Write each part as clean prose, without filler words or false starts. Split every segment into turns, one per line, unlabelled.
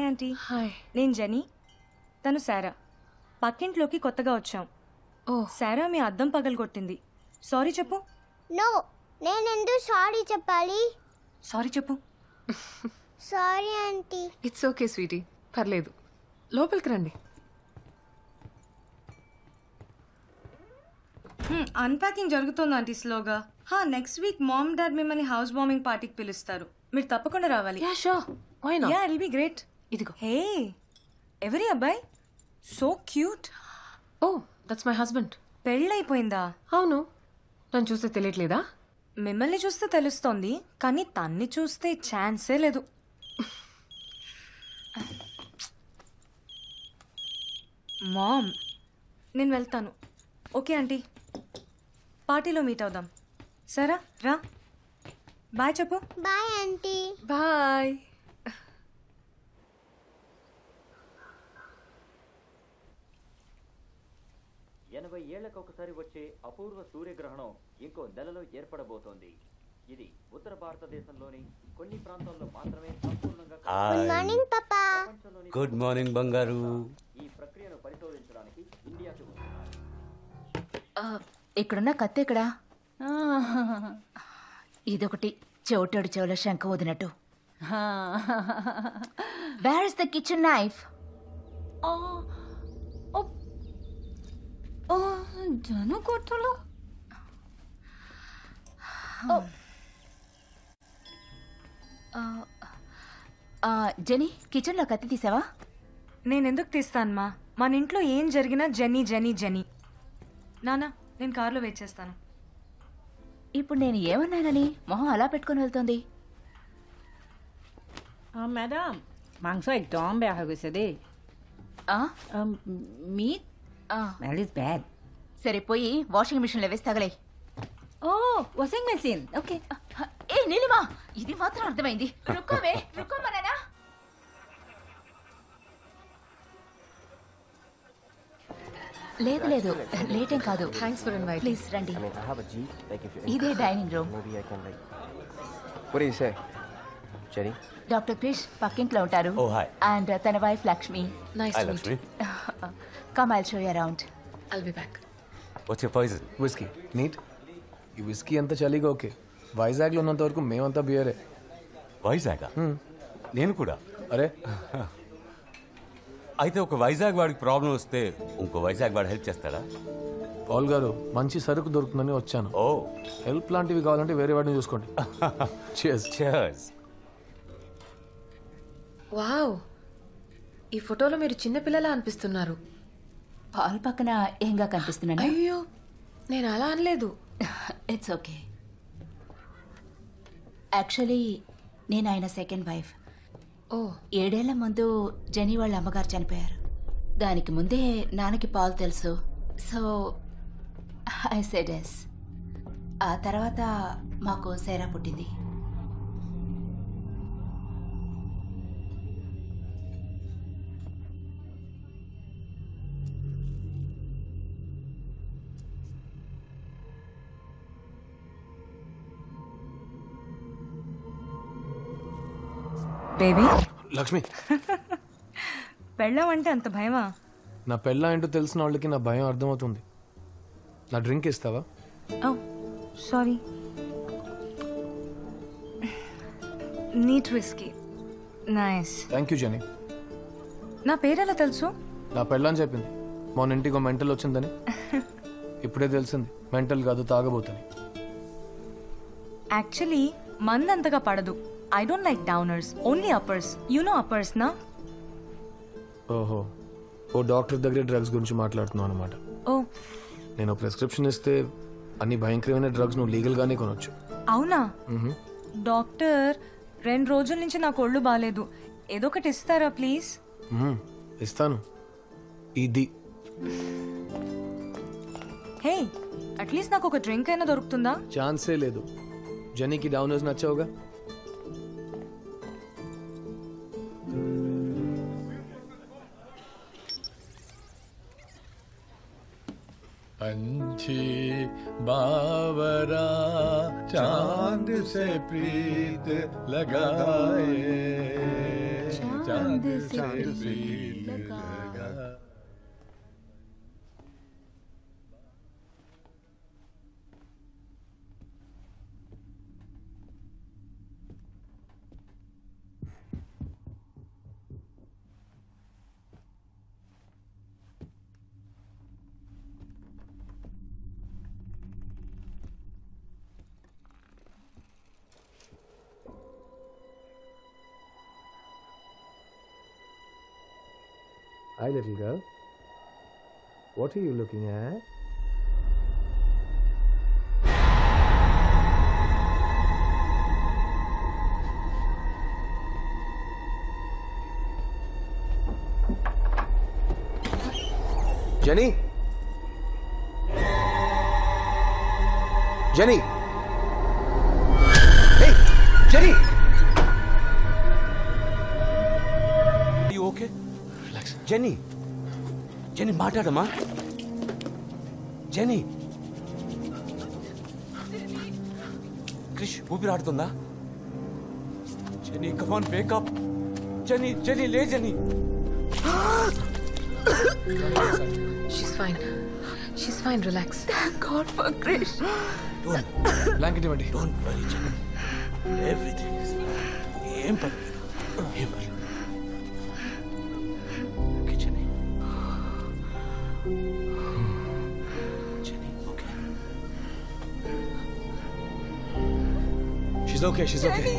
Hi aunty.
Hi.
నేను Jenny, తను Sara. పక్కింట్లోకి కొత్తగా వచ్చాం.
ఓ
శారా మీ అద్దం పగలగొట్టింది. సారీ చెప్పు.
నో, నేనెందుకు సారీ చెప్పాలి?
సారీ చెప్పు.
Sorry aunty.
It's okay sweetie, పర్లేదు. లోపలికి రండి.
అన్ప్యాకింగ్ జరుగుతుంది ఆంటీ స్లోగా. నెక్స్ట్ వీక్ మామ్ డాడ్ మిమ్మల్ని హౌస్ వార్మింగ్ పార్టీకి పిలుస్తారు. మీరు తప్పకుండా రావాలి.
Yeah sure, why not.
Yeah, it be great.
ఇదిగో.
హే, ఎవరి అబ్బాయి? So cute.
Oh that's my husband.
పెళ్ళైపోయిందా?
అవును, నన్ను చూస్తే తెలియట్లేదా?
మిమ్మల్ని చూస్తే తెలుస్తోంది, కానీ తన్ని చూస్తే ఛాన్సే లేదు. మామ్, నేను వెళ్తాను. ఓకే ఆంటీ, పార్టీలో మీట్ అవుదాం. సరా రా. బాయ్ చెప్పు.
Bye aunty.
బాయ్.
ఏళ్లకు ఒకసారి వచ్చే అపూర్వ సూర్యగ్రహణం ఇంకో నెలలో ఏర్పడబోతోంది. ఇది ఉత్తర భారతదేశంలోని కొన్ని ప్రాంతాల్లో మాత్రమే సంపూర్ణంగా
గుడ్ మార్నింగ్ పాపా.
గుడ్ మార్నింగ్ బంగారు.
ఈ ప్రక్రియను పరిశోధించడానికి ఇండియాకి వస్తున్నారు.
ఇక్కడున్న కత్తి ఎక్కడా? ఇదొకటి చెవిటాడు చెవుల శంఖ వదినట్టు. Where is the kitchen knife?
జను కొట్టులో
జెనీ, కిచెన్లో కత్తి తీసావా?
నేనెందుకు తీస్తానమ్మా? మన ఇంట్లో ఏం జరిగినా జెనీ జెనీ జెనీ. నానా, నేను కార్లో వెయిట్ చేస్తాను.
ఇప్పుడు నేను ఏమన్నానని మొహం అలా పెట్టుకుని వెళ్తుంది?
ম্যাডাম মাংস একদম বেয়া হৈ গৈছে দেই. Meat smell is bad.
సరే, పోయి వాషింగ్ మిషన్లో వేసి తగలే.
ఓ వాషింగ్ మెషిన్. ఓకే.
ఏ నీలిమా, ఇది మాత్రం అర్థమైంది. రుక్కోవే, రుక్కోమనేనా? లేదు లేదు, లేట్ ఏం కాదు.
Thanks for invite.
ప్లీజ్ రండి.
I mean, I have a Jeep. Like, if you're
ఇదే
interested,
dining room.
maybe I can, like... What do you say, Jenny?
Doctor Krish పక్కింట్లో ఉంటారు.
Oh, hi.
అండ్ తన wife Lakshmi.
Nice
Hi,
to meet.
Lakshmi.
Come, I'll show you around.
I'll be back.
What's your poison?
Whisky. Neat. ఈ whisky అంతా చలిగా okay. వైజాగ్లో ఉన్నంత వరకు మేమంతా బియరే.
వైజాగ్? నేను కూడా.
అరే,
అయితే ఒక వైజాగ్ వాడికి ప్రాబ్లం వస్తే ఇంకో వైజాగ్ వాడు హెల్ప్ చేస్తాడా?
పాల్ గారు, మంచి సరుకు దొరుకుతుందని వచ్చాను.
ఓ,
హెల్ప్ లాంటివి కావాలంటే వేరే వాడిని చూసుకోండి. Cheers.
cheers.
వావ్, ఈ ఫోటోలో మీరు చిన్నపిల్లలా అనిపిస్తున్నారు.
పాల్ పక్కన ఏంగా కనిపిస్తున్నాను?
అయ్యో, నేను అలా అనలేదు.
It's okay. యాక్చువల్లీ నేను ఆయన సెకండ్ వైఫ్.
ఓ
7 ఏళ్ల ముందు జెనీ వాళ్ళ అమ్మగారు చనిపోయారు. దానికి ముందే నాన్నకి పాల్ తెలుసు. So I said yes. ఆ తర్వాత మాకు సేరా పుట్టింది.
బేబీ,
లక్ష్మి,
పెళ్ళామంటే అంత భయమా?
నా పెళ్ళ ఏంటో తెలిసిన వాళ్ళకి నా భయం అర్థమవుతుంది. నా డ్రింక్ ఇస్తావా?
Oh sorry. Neat whisky. Nice.
Thank you Jenny.
నా పేరెలా తెలుసు?
నా పెళ్ళని చెప్పింది. మొన్న ఇంటికి మెంటల్ వచ్చిందని. ఇప్పుడే తెలిసింది మెంటల్ కాదు, తాగబోతుంది.
యాక్చువల్లీ మంది అంతగా పడదు. I don't like downers, only uppers. You know uppers, na?
ఓహో, ఓ డాక్టర్ దగ్గర డ్రగ్స్ గురించి మాట్లాడుతున్నావు అనమాట.
ఓ,
నేను ప్రిస్క్రిప్షన్ ఇస్తే అన్ని భయంకరమైన డ్రగ్స్ నువ్వు లీగల్గానే కొనొచ్చు.
అవునా? డాక్టర్, 2 రోజుల నుంచి నాకు ఒళ్ళు బాగాలేదు. ఏదో ఒకటి ఇస్తారా ప్లీజ్?
ఇస్తాను. ఇది
హే, అట్లీస్ట్ నాకు ఒక డ్రింక్ అయినా దొరుకుతుందా?
ఛాన్సే లేదు. జెనీకి డౌనర్స్ నచ్చావుగా.
पंछी बावरा चांद से प्रीत लगाए चांद से भी लगा।
Hi, little girl. What are you looking at?
Jenny? Jenny? Hey, Jenny!
Are you okay? Relax. Jenny! Jenny, మాట్లాడమ్మా. Jenny! Krish ఊపిరాడుతుందా? Jenny, come on, wake up. Jenny, లే Jenny.
She's fine, relax.
Thank God for Krish.
Blanket ఇవ్వండి.
Don't worry, Jenny. Everything is fine. ఏం పర్లేదు. ఏం పర్లేదు. Okay, Jenny. Jenny, okay.
She's okay, she's okay.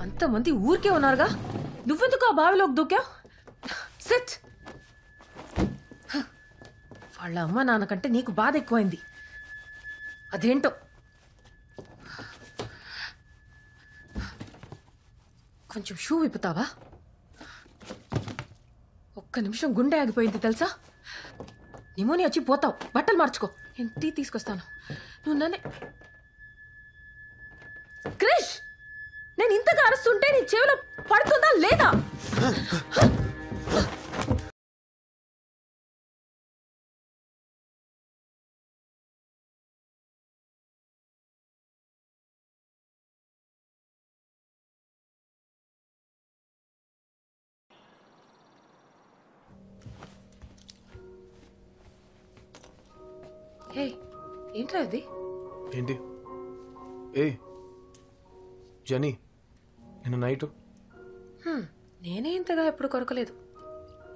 అంతమంది ఊరికే ఉన్నారుగా, నువ్వెందుకు ఆ బావిలోకి దూకావు? సిట్. వాళ్ళ అమ్మ నాన్నకంటే నీకు బాధ ఎక్కువైంది. అదేంటో. కొంచెం షూ విప్పుతావా? ఒక్క నిమిషం గుండె ఆగిపోయింది తెలుసా? నిమోనియా వచ్చి పోతావు. బట్టలు మార్చుకో, నేను టీ తీసుకొస్తాను. నువ్వు నన్నే. క్రిష్, నేను ఇంతగా అరుస్తుంటే నీ చెవిలో పడుతుందా లేదా? హే, ఏంట్రా ఇది?
ఏంటి? ఏ జెనీ, నిన్న నైటు
నేనే ఇంతగా ఎప్పుడు కొరకలేదు.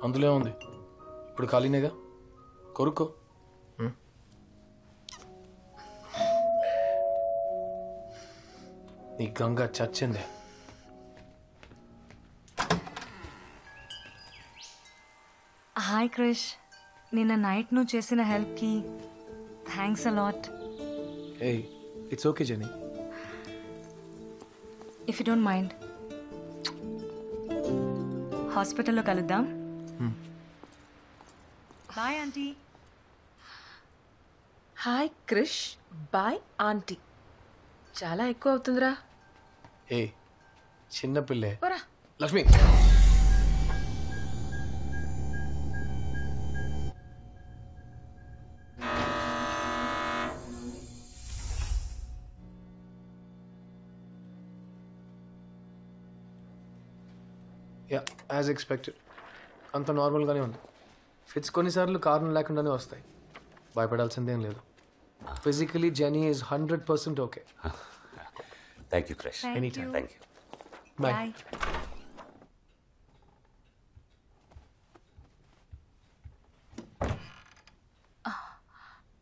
అందులో ఉంది. ఇప్పుడు ఖాళీనేగా, కొరుక్కో. నీ గంగ చచ్చిందే.
హాయ్ క్రిష్, నిన్న నైట్ నువ్వు చేసిన హెల్ప్కి thanks a lot.
Eh it's okay Jenny.
If you don't mind హాస్పిటల్లో కలుద్దాం. Bye aunty.
Hi Krish, bye aunty. చాలా ఎక్కువ అవుతుందిరా.
ఏ చిన్న పిల్లే.
పోరా.
లక్ష్మి, యా యాజ్ ఎక్స్పెక్టెడ్ అంత నార్మల్గానే ఉంది. ఫిట్స్ కొన్నిసార్లు కారణం లేకుండానే వస్తాయి. భయపడాల్సిందేం లేదు. Physically Jenny is 100% okay.
Thank you Krish.
Any time.
Thank you.
Bye.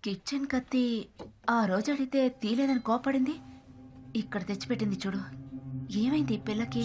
Kitchen కత్తి ఆ రోజు అడిగితే తీలేదని కోపడింది. ఇక్కడ తెచ్చిపెట్టింది చూడు. ఏమైంది ఈ పిల్లకి?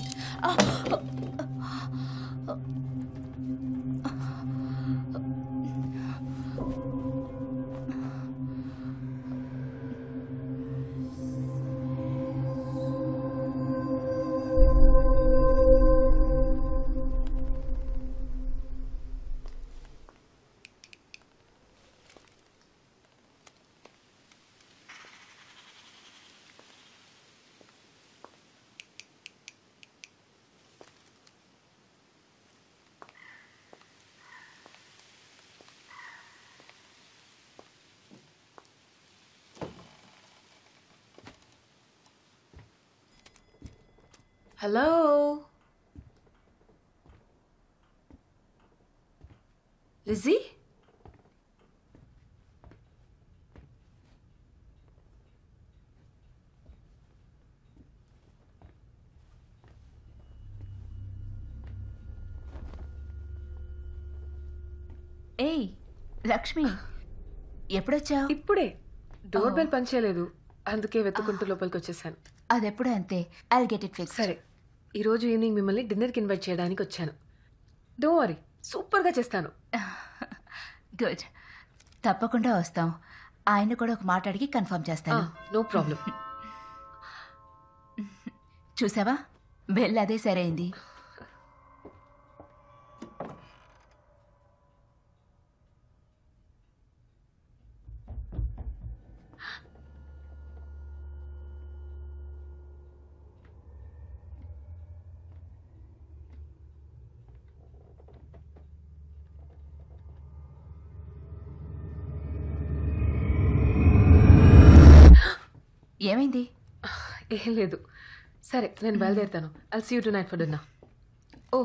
హలో లిజీ
ఏయ్ లక్ష్మి ఎప్పుడొచ్చావు?
ఇప్పుడే డోర్ బెల్ పనిచేయలేదు, అందుకే వెతుకుంటూ లోపలికి వచ్చేసాను.
అదెప్పుడు అంతే. I'll get it fix.
సరే, ఈరోజు ఈవినింగ్ మిమ్మల్ని డిన్నర్కి ఇన్వైట్ చేయడానికి వచ్చాను. డోంట్ వరీ, సూపర్గా చేస్తాను.
గుడ్, తప్పకుండా వస్తాం. ఆయన కూడా ఒక మాట అడిగి కన్ఫర్మ్ చేస్తాను.
No problem.
చూసావా, బెల్ అదే సరైంది. ఏమైంది?
ఏం లేదు. సరే, నేను బయలుదేరుతాను. I'll see you tonight for dinner. Oh